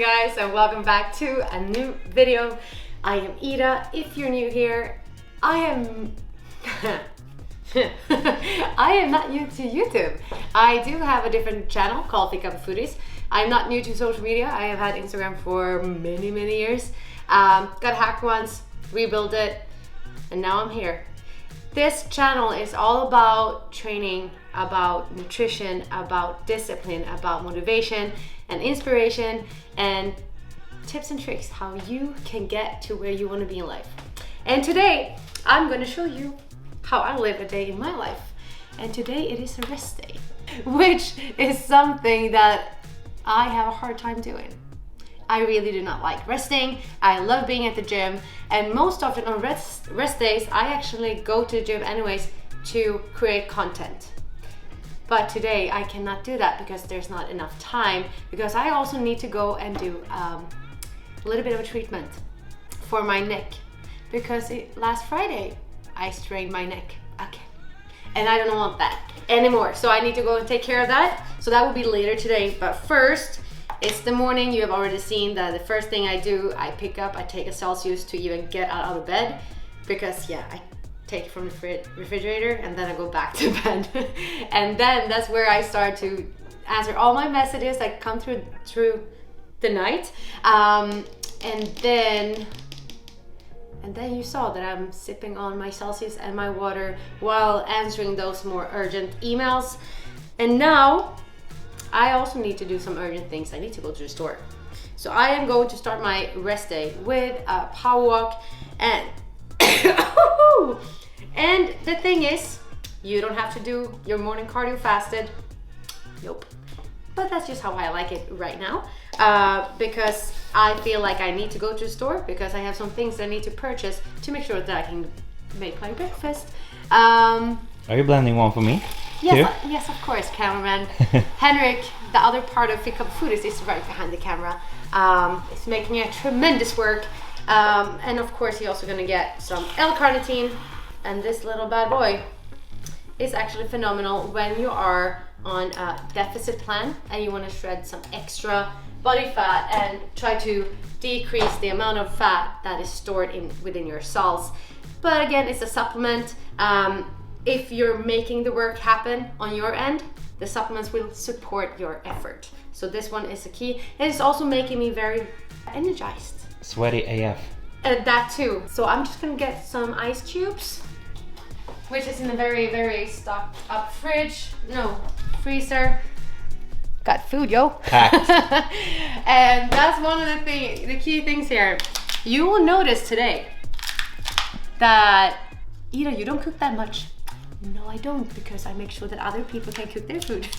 guys, and welcome back to a new video. I am Ida. If you're new here, I am I am not new to YouTube. I do have a different channel called Pick Up Foodies. I'm not new to social media. I have had Instagram for many years. Got hacked once, rebuilt it, and now I'm here. This channel is all about training, about nutrition, about discipline, about motivation and inspiration, and tips and tricks how you can get to where you want to be in life. And today I'm going to show you how I live a day in my life. And today it is a rest day, which is something that I have a hard time doing. I really do not like resting. I love being at the gym, and most often on rest days I actually go to the gym anyways to create content. But today I cannot do that because there's not enough time, because I also need to go and do a little bit of a treatment for my neck, because last Friday I strained my neck again, and I don't want that anymore. So I need to go and take care of that. So that will be later today. But first, it's the morning. You have already seen that the first thing I do, I take a Celsius to even get out of bed, because yeah, I take it from the refrigerator and then I go back to bed. And then that's where I start to answer all my messages that come through the night. And then you saw that I'm sipping on my Celsius and my water while answering those more urgent emails. And now I also need to do some urgent things. I need to go to the store. So I am going to start my rest day with a power walk, and and the thing is, you don't have to do your morning cardio fasted. Nope. But that's just how I like it right now, because I feel like I need to go to the store because I have some things I need to purchase to make sure that I can make my breakfast. Are you blending one for me? Yes, yes, of course, cameraman. Henrik, the other part of Pick Up Foodies, is right behind the camera. It's making a tremendous work. And of course, you're also gonna get some L-carnitine. And this little bad boy is actually phenomenal when you are on a deficit plan and you want to shred some extra body fat and try to decrease the amount of fat that is stored within your cells. But again, it's a supplement. If you're making the work happen on your end, the supplements will support your effort. So this one is a key. And it's also making me very energized. Sweaty AF. That too. So I'm just gonna get some ice cubes, which is in a very stocked up freezer. Got food, yo. Packed. And that's one of the key things here. You will notice today that, Ida, you don't cook that much. No, I don't, because I make sure that other people can cook their food.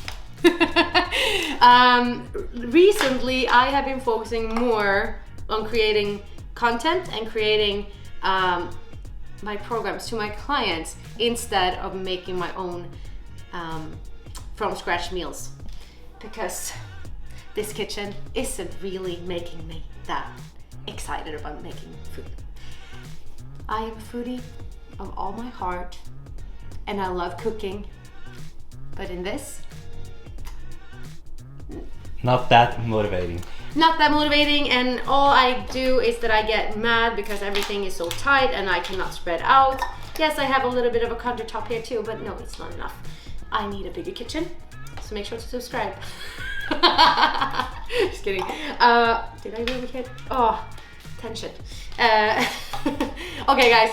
Recently, I have been focusing more on creating content and creating my programs to my clients instead of making my own from scratch meals, because this kitchen isn't really making me that excited about making food. I am a foodie of all my heart and I love cooking, but in this, not that motivating. Not that motivating, and all I do is that I get mad because everything is so tight and I cannot spread out. Yes, I have a little bit of a countertop here too, but no, it's not enough. I need a bigger kitchen, so make sure to subscribe. Just kidding. Did I really hit? Oh, tension. Okay, guys.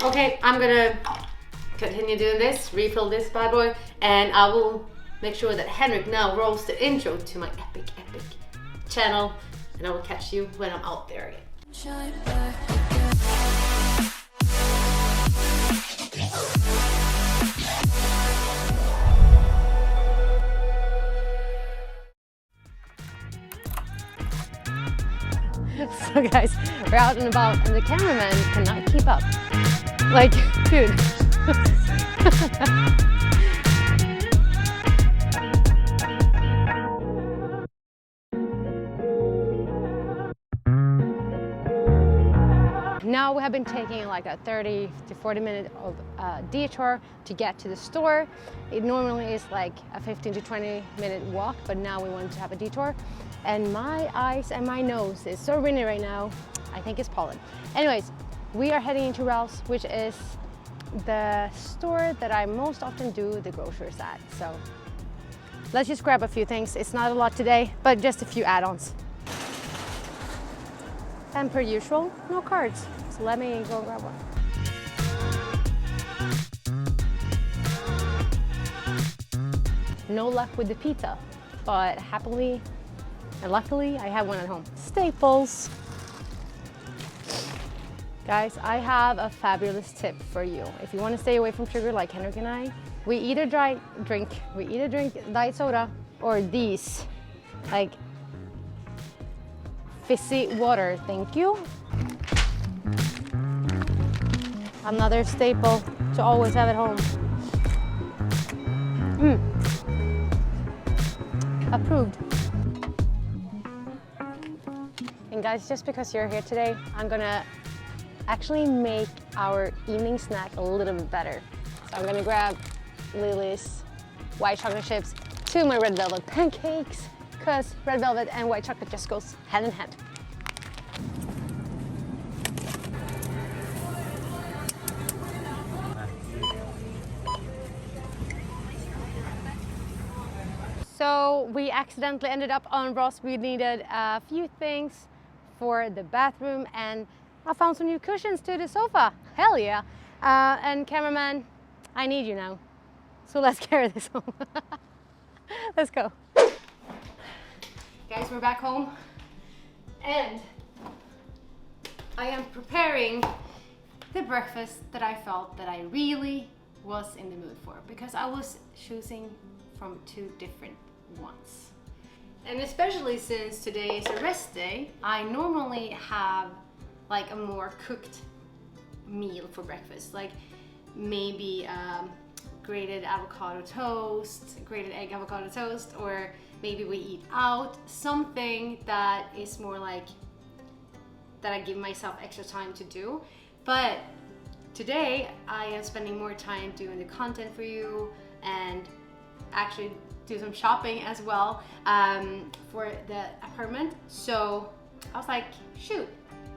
Okay, I'm gonna continue doing this, refill this bad boy, and I will make sure that Henrik now rolls the intro to my epic channel, and I will catch you when I'm out there again. So guys, we're out and about and the cameraman cannot keep up. Like, dude. Now we have been taking like a 30 to 40 minute of detour to get to the store. It normally is like a 15 to 20 minute walk, but now we want to have a detour. And my eyes and my nose is so runny right now. I think it's pollen. Anyways, we are heading into Ralph's, which is the store that I most often do the groceries at. So let's just grab a few things. It's not a lot today, but just a few add-ons. And per usual, no cards. So let me go grab one. No luck with the pizza, but happily and luckily I have one at home. Staples. Guys, I have a fabulous tip for you. If you want to stay away from sugar like Henrik and I, we either drink diet soda or these, like fizzy water, thank you. Another staple to always have at home. Approved. And guys, just because you're here today, I'm gonna actually make our evening snack a little bit better. So I'm gonna grab Lily's white chocolate chips to my red velvet pancakes, because red velvet and white chocolate just goes hand in hand. So we accidentally ended up on Ross. We needed a few things for the bathroom, and I found some new cushions to the sofa. Hell yeah. And cameraman, I need you now. So let's carry this home. Let's go. Guys, we're back home, and I am preparing the breakfast that I felt that I really was in the mood for, because I was choosing from two different ones. And especially since today is a rest day, I normally have like a more cooked meal for breakfast, like maybe grated avocado toast, grated egg avocado toast, or maybe we eat out, something that is more like that I give myself extra time to do. But today I am spending more time doing the content for you and actually do some shopping as well for the apartment. So I was like, shoot,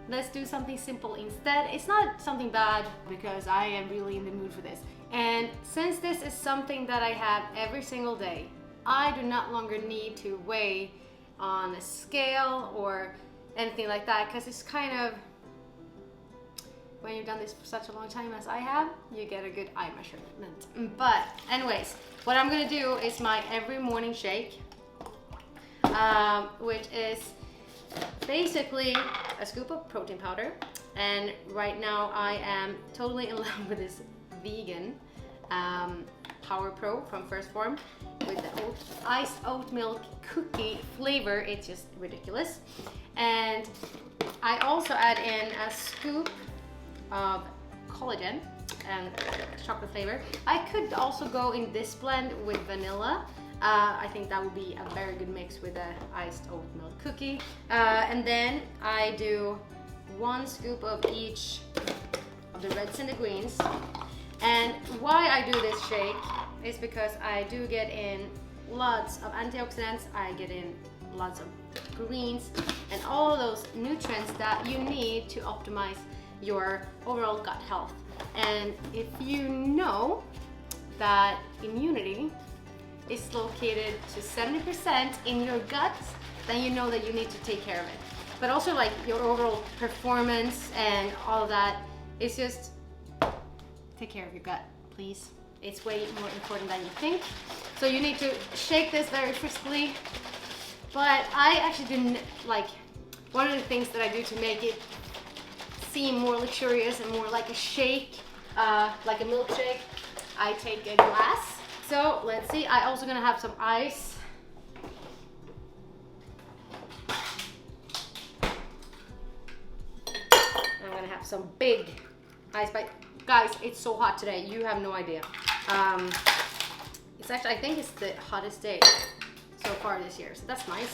let's do something simple instead. It's not something bad, because I am really in the mood for this. And since this is something that I have every single day, I do not longer need to weigh on a scale or anything like that, because it's kind of, when you've done this for such a long time as I have, you get a good eye measurement. But anyways, what I'm gonna do is my every morning shake, which is basically a scoop of protein powder. And right now I am totally in love with this vegan Power Pro from First Form with the iced oat milk cookie flavor. It's just ridiculous. And I also add in a scoop of collagen and chocolate flavor. I could also go in this blend with vanilla. I think that would be a very good mix with the iced oat milk cookie. And then I do 1 scoop of each of the reds and the greens. And why I do this shake is because I do get in lots of antioxidants, I get in lots of greens, and all of those nutrients that you need to optimize your overall gut health. And if you know that immunity is located to 70% in your gut, then you know that you need to take care of it. But also like your overall performance and all of that, it's just take care of your gut, please. It's way more important than you think. So you need to shake this very crisply. But I actually didn't like, one of the things that I do to make it seem more luxurious and more like a shake, like a milkshake, I take a glass. So let's see, I also gonna have some ice. I'm gonna have some big ice bite. Guys, it's so hot today, you have no idea. It's actually, I think it's the hottest day so far this year, so that's nice.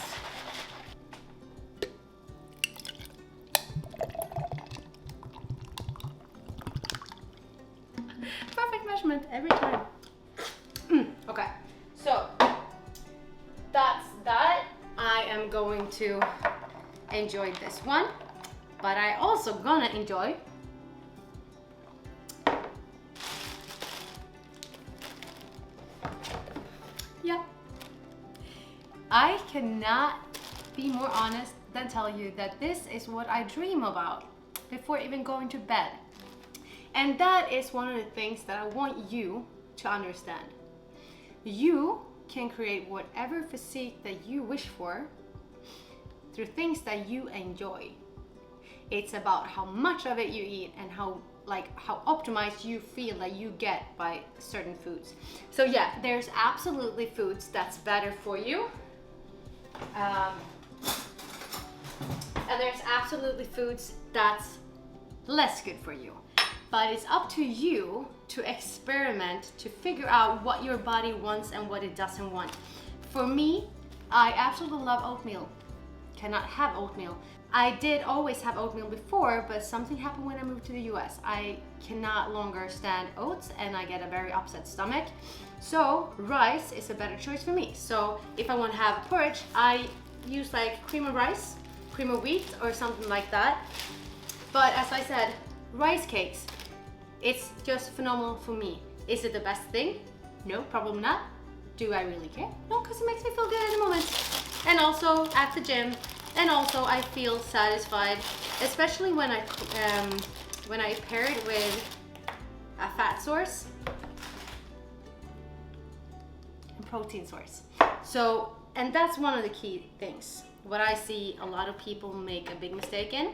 judgment every time. Okay, so that's that. I am going to enjoy this one, but I also gonna enjoy I cannot be more honest than tell you that this is what I dream about before even going to bed. And that is one of the things that I want you to understand. You can create whatever physique that you wish for through things that you enjoy. It's about how much of it you eat and how optimized you feel that you get by certain foods. So yeah, there's absolutely foods that's better for you. And there's absolutely foods that's less good for you. But it's up to you to experiment, to figure out what your body wants and what it doesn't want. For me, I absolutely love oatmeal. Cannot have oatmeal. I did always have oatmeal before, but something happened when I moved to the US. I cannot longer stand oats and I get a very upset stomach. So rice is a better choice for me. So if I want to have porridge, I use like cream of rice, cream of wheat or something like that. But as I said, rice cakes, it's just phenomenal for me. Is it the best thing? No, probably not. Do I really care? No, because it makes me feel good in the moment. And also at the gym, and also I feel satisfied, especially when I pair it with a fat source and protein source. So, and that's one of the key things. What I see a lot of people make a big mistake in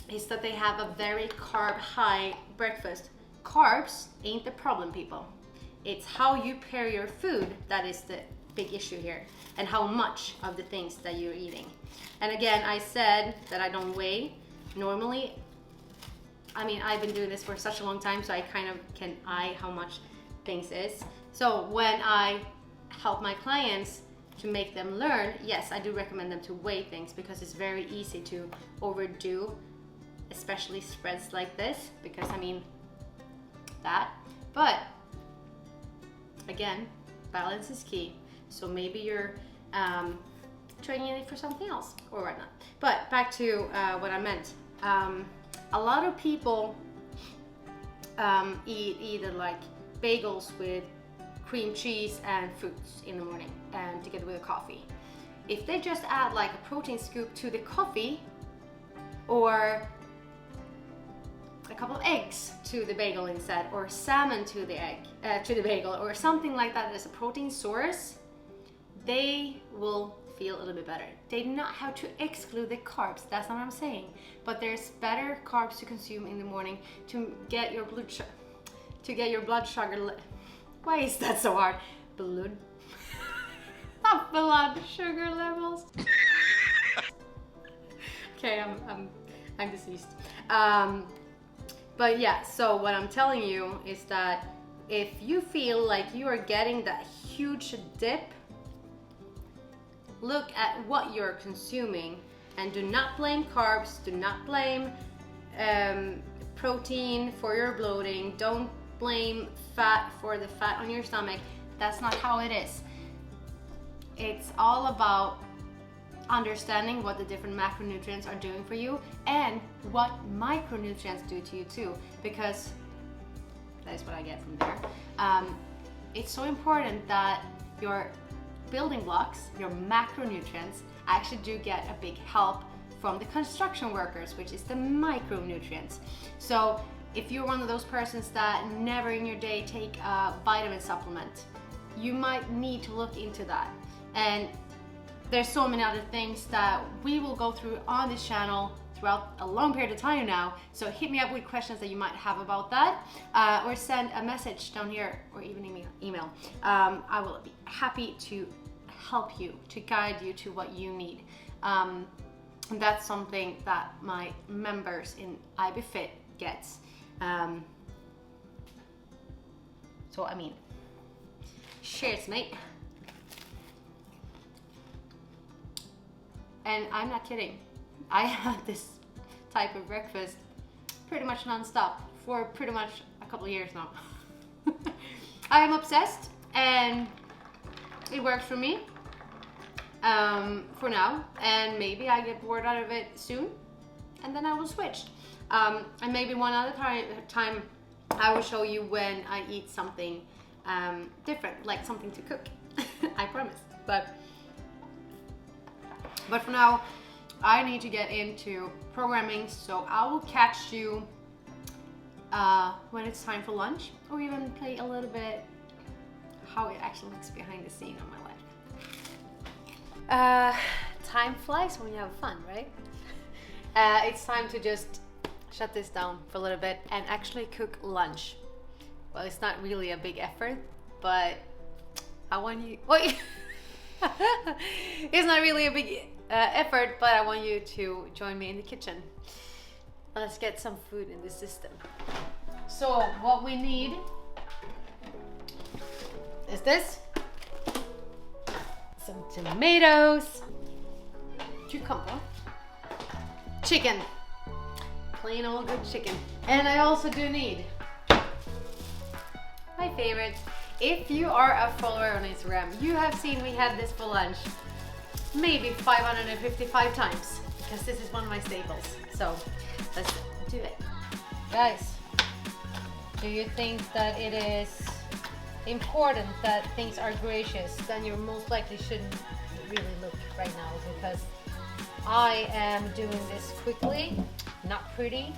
is that they have a very carb high breakfast. Carbs ain't the problem, people. It's how you pair your food that is the big issue here, and how much of the things that you're eating. And again, I said that I don't weigh normally. I mean, I've been doing this for such a long time, so I kind of can eye how much things is. So when I help my clients to make them learn, yes, I do recommend them to weigh things because it's very easy to overdo, especially spreads like this, because I mean that. But again, balance is key. So maybe you're training it for something else or whatnot. But back to what I meant. A lot of people eat either like bagels with cream cheese and fruits in the morning and together with a coffee. If they just add like a protein scoop to the coffee or a couple of eggs to the bagel instead, or salmon to the bagel, or something like that as a protein source, they will feel a little bit better. They do not have to exclude the carbs, that's not what I'm saying, but there's better carbs to consume in the morning to get your blood sugar. Why is that so hard? Blood sugar levels. Okay, I'm deceased. But yeah, so what I'm telling you is that if you feel like you are getting that huge dip, look at what you're consuming and do not blame carbs, do not blame protein for your bloating, don't blame fat for the fat on your stomach. That's not how it is. It's all about understanding what the different macronutrients are doing for you and what micronutrients do to you too, because that is what I get from there. It's so important that your building blocks, your macronutrients, actually do get a big help from the construction workers, which is the micronutrients. So if you're one of those persons that never in your day take a vitamin supplement, you might need to look into that. And there's so many other things that we will go through on this channel throughout a long period of time now. So hit me up with questions that you might have about that, or send a message down here, or even email. I will be happy to help you, to guide you to what you need. And that's something that my members in IBFit gets. So I mean, cheers, mate. And I'm not kidding. I had this type of breakfast pretty much non-stop for pretty much a couple of years now. I am obsessed and it works for me for now, and maybe I get bored out of it soon and then I will switch. And maybe one other time I will show you when I eat something different, like something to cook. I promise. But for now, I need to get into programming, so I will catch you when it's time for lunch, or even play a little bit how it actually looks behind the scene of my life. Time flies when you have fun, right? It's time to just shut this down for a little bit and actually cook lunch. Well, it's not really a big effort, but I want you... Wait! It's not really a big effort, but I want you to join me in the kitchen. Let's get some food in the system. So what we need is this. Some tomatoes, cucumber, chicken, plain old good chicken. And I also do need my favorite. If you are a follower on Instagram, you have seen me have this for lunch maybe 555 times, because this is one of my staples. So let's do it. Guys, do you think that it is important that things are gracious? Then you most likely shouldn't really look right now, because I am doing this quickly, not pretty.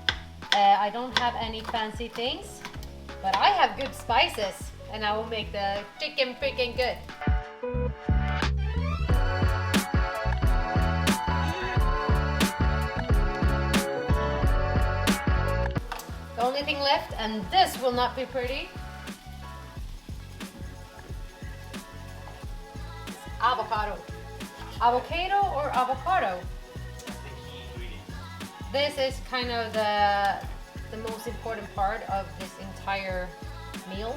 I don't have any fancy things, but I have good spices, and I will make the chicken freaking good. The only thing left, and this will not be pretty, is avocado. Avocado or avocado? This is kind of the most important part of this entire meal.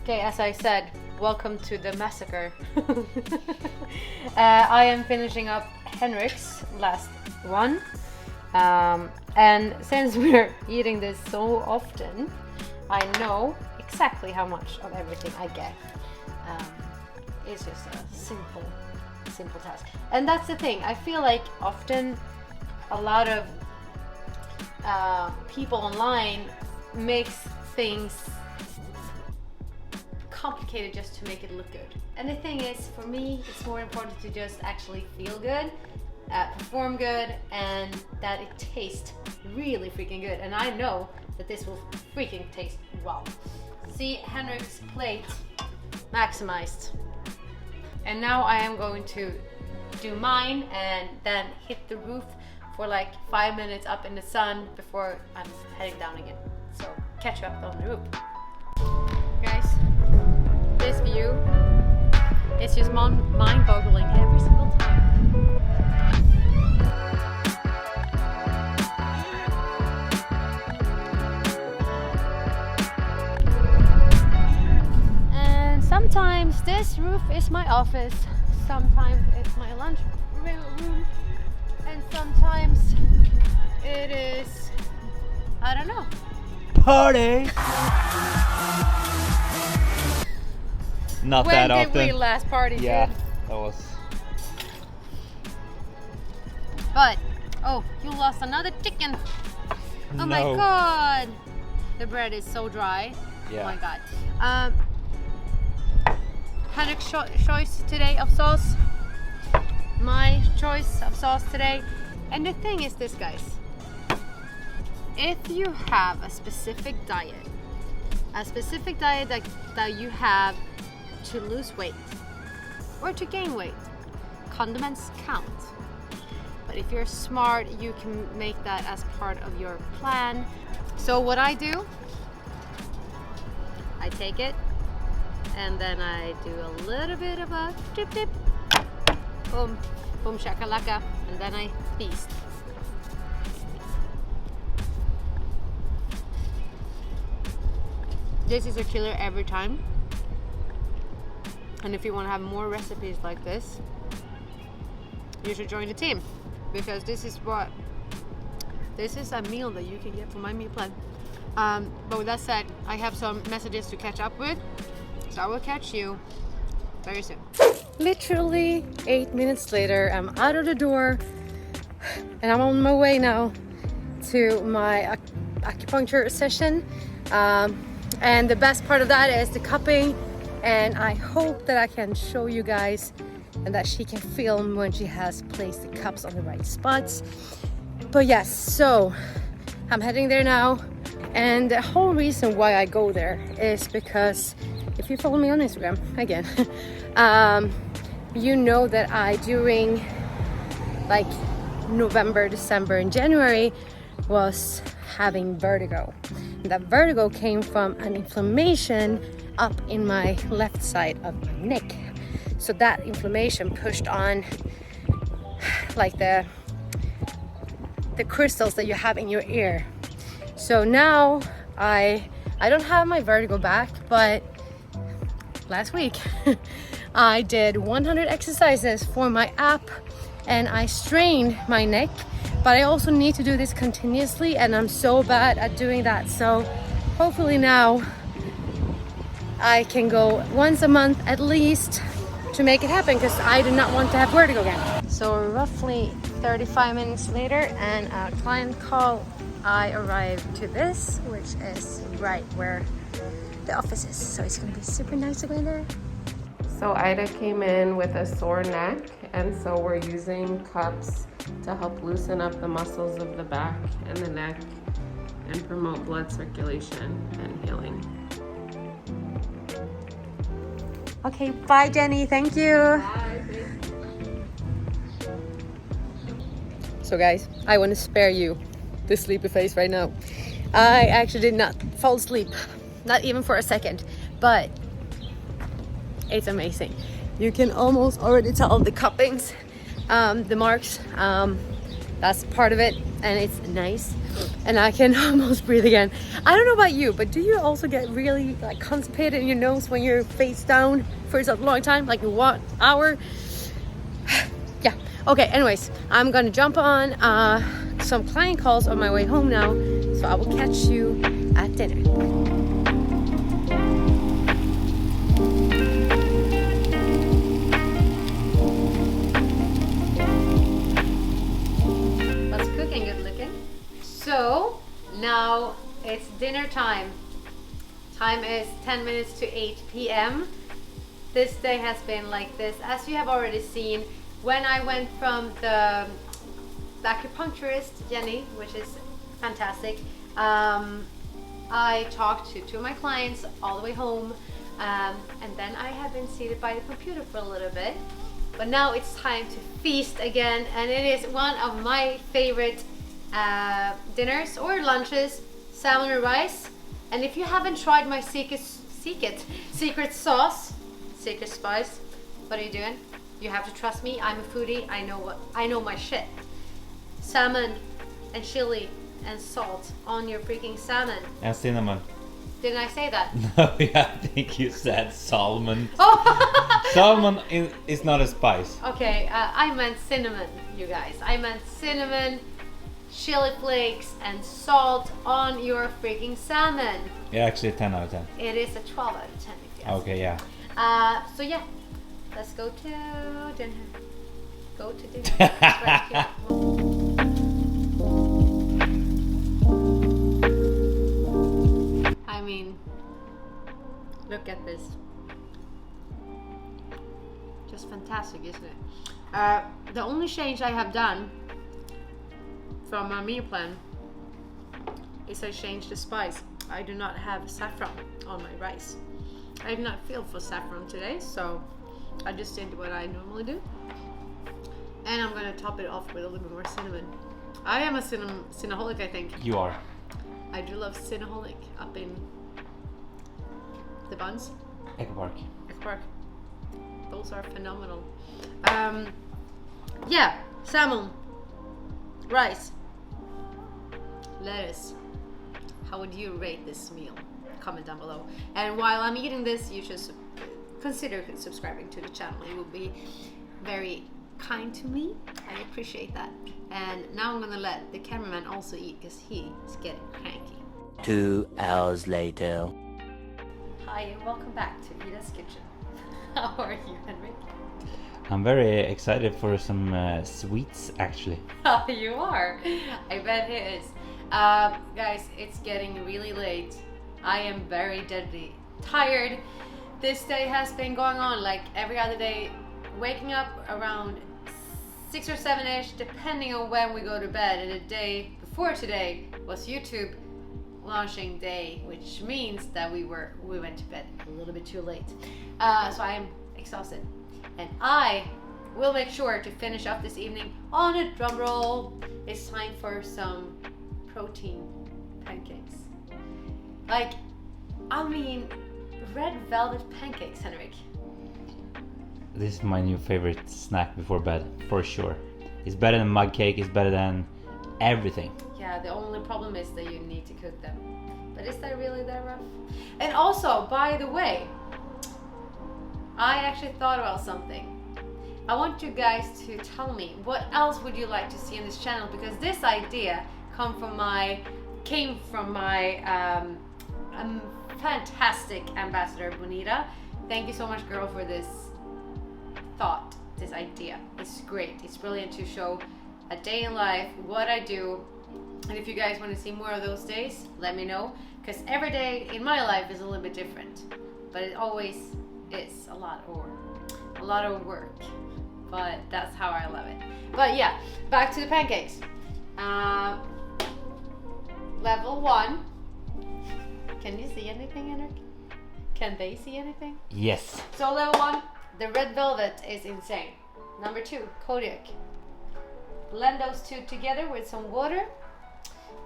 Okay, as I said, welcome to the massacre. I am finishing up Henrik's last one. And since we're eating this so often, I know exactly how much of everything I get. It's just a simple task. And that's the thing, I feel like often a lot of people online makes things complicated just to make it look good. And the thing is, for me, it's more important to just actually feel good, perform good, and that it tastes really freaking good. And I know that this will freaking taste wow. See, Henrik's plate maximized. And now I am going to do mine and then hit the roof for like 5 minutes up in the sun before I'm heading down again. So catch you up on the roof. Guys, this view is just mind-boggling every single time. And sometimes this roof is my office, sometimes it's my lunch room, and sometimes it is, I don't know. Party! Not when that did often. we last party? Yeah, dude? that was. But oh, you lost another chicken. Oh my No. god, the bread is so dry. Yeah. Oh my god. Henrik's choice today of sauce. My choice of sauce today. And the thing is this, guys. If you have a specific diet that you have to lose weight or to gain weight, condiments count. But if you're smart, you can make that as part of your plan. So what I do, I take it and then I do a little bit of a dip, boom, boom shakalaka, and then I feast. This is a killer every time. And if you want to have more recipes like this, you should join the team, because this is a meal that you can get from my meal plan. But with that said, I have some messages to catch up with, so I will catch you very soon. Literally 8 minutes later, I'm out of the door and I'm on my way now to my acupuncture session. And the best part of that is the cupping, and I hope that I can show you guys and that she can film when she has placed the cups on the right spots. But yes, so I'm heading there now, and the whole reason why I go there is because if you follow me on Instagram again, you know that I during like November, December and January was having vertigo. And that vertigo came from an inflammation up in my left side of my neck. So that inflammation pushed on like the crystals that you have in your ear. So now I don't have my vertigo back, but last week I did 100 exercises for my app and I strained my neck, but I also need to do this continuously and I'm so bad at doing that. So hopefully now I can go once a month at least to make it happen, because I do not want to have vertigo again. So roughly 35 minutes later and a client call, I arrived to this, which is right where the office is. So it's gonna be super nice to go in there. So Ida came in with a sore neck, and so we're using cups to help loosen up the muscles of the back and the neck and promote blood circulation and healing. Okay, bye Jenny, thank you. Bye. So guys, I want to spare you the sleepy face right now. I actually did not fall asleep, not even for a second, but it's amazing. You can almost already tell the cuppings, the marks, that's part of it, and it's nice. And I can almost breathe again. I don't know about you, but do you also get really like constipated in your nose when you're face down for such a long time, like 1 hour? Yeah. Okay, anyways, I'm gonna jump on some client calls on my way home now, so I will catch you at dinner. That's cooking good looking. So now it's dinner time. Time is 10 minutes to 8 p.m. This day has been like this, as you have already seen. When I went from the acupuncturist, Jenny, which is fantastic, I talked to two of my clients all the way home, and then I have been seated by the computer for a little bit. But now it's time to feast again, and it is one of my favorite dinners or lunches, salmon and rice. And if you haven't tried my secret sauce, secret spice, what are you doing? You have to trust me. I'm a foodie. I know my shit. Salmon and chili and salt on your freaking salmon. And cinnamon. Didn't I say that? No, yeah, I think you said salmon. Oh. Salmon is not a spice. Okay, I meant cinnamon, you guys. I meant cinnamon, chili flakes, and salt on your freaking salmon. Yeah, actually 10 out of 10. It is a 12 out of 10 if you ask me. Okay, yeah. So yeah, let's go to dinner. Go to dinner. Right here. I mean, look at this. Just fantastic, isn't it? The only change I have done from my meal plan is I changed the spice. I do not have saffron on my rice. I did not feel for saffron today, so I just did what I normally do. And I'm gonna top it off with a little bit more cinnamon. I am a cinnaholic, I think. You are. I do love cinnaholic up in the buns. Echo Park. Those are phenomenal. Yeah, salmon, rice, lettuce. How would you rate this meal? comment down below. And while I'm eating this, you should consider subscribing to the channel. It will be very kind to me. I appreciate that. And now I'm gonna let the cameraman also eat because he's getting cranky. 2 hours later. Hi and welcome back to Ida's kitchen. How are you, Henrik? I'm very excited for some sweets actually. Oh, you are? I bet it is. Guys, it's getting really late. I am very deadly tired. This day has been going on like every other day, waking up around 6 or 7ish, depending on when we go to bed. And the day before today was YouTube launching day, which means that we went to bed a little bit too late. So I am exhausted, and I will make sure to finish up this evening on a drum roll. It's time for some protein pancakes. Like, I mean, red velvet pancakes, Henrik. This is my new favorite snack before bed, for sure. It's better than mug cake, it's better than everything. Yeah, the only problem is that you need to cook them. But is that really that rough? And also, by the way, I actually thought about something. I want you guys to tell me what else would you like to see on this channel, because this idea came from my fantastic ambassador Bonita. Thank you so much, girl, for this thought, this idea. It's great. It's brilliant to show a day in life, what I do. And if you guys want to see more of those days, let me know, because every day in my life is a little bit different, but it always is a lot of work, but that's how I love it. But yeah, back to the pancakes. Level 1. Can you see anything, Henrik? Can they see anything? Yes. So level 1, the red velvet is insane. Number 2, Kodiak. Blend those two together with some water.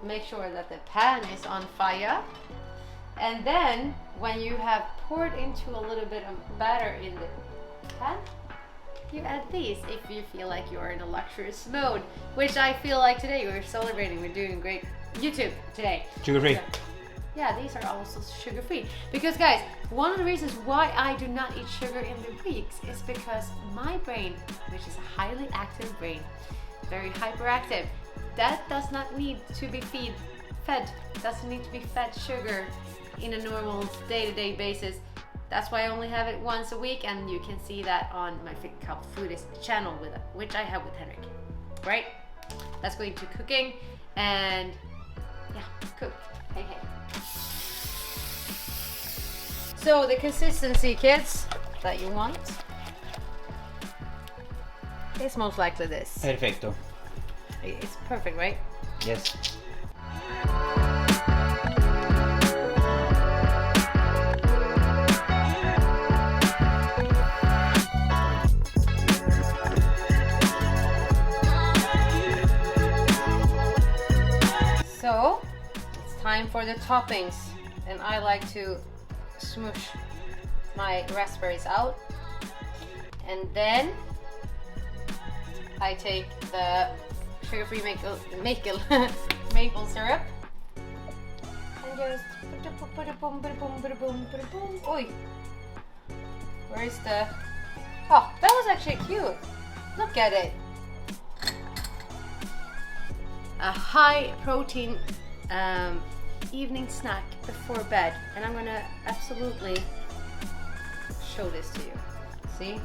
Make sure that the pan is on fire. And then when you have poured into a little bit of batter in the pan, you add these if you feel like you're in a luxurious mode, which I feel like today. We're celebrating, we're doing great YouTube today. Sugar free. Yeah, these are also sugar free. Because guys, one of the reasons why I do not eat sugar in the weeks is because my brain, which is a highly active brain, very hyperactive, that does not need to be fed, doesn't need to be fed sugar in a normal day-to-day basis. That's why I only have it once a week, and you can see that on my Fit Cup Foodies channel, which I have with Henrik, right? Let's go into cooking, and yeah, cook. Hey, hey. So the consistency, kids, that you want is most likely this. Perfecto. It's perfect, right? Yes. So it's time for the toppings, and I like to smoosh my raspberries out, and then I take the sugar-free maple syrup and just Oi, where is the? Oh, that was actually cute. Look at it. A high protein evening snack before bed, and I'm gonna absolutely show this to you. See?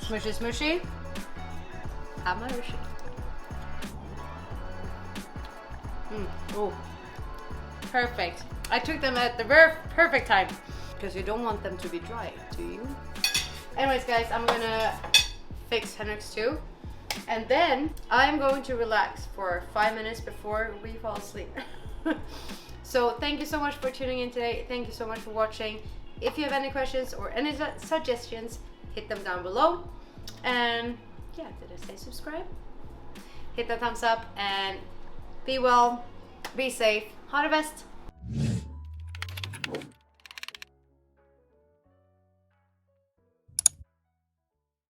Smushy, smushy. Amarushi. Oh, perfect. I took them at the very perfect time, because you don't want them to be dry, do you? Anyways, guys, I'm gonna fix Henrik's too, and then I'm going to relax for 5 minutes before we fall asleep. So thank you so much for tuning in today. Thank you so much for watching. If you have any questions or any suggestions, hit them down below. And yeah, did I say subscribe? Hit that thumbs up, and be well, be safe, ha det bäst!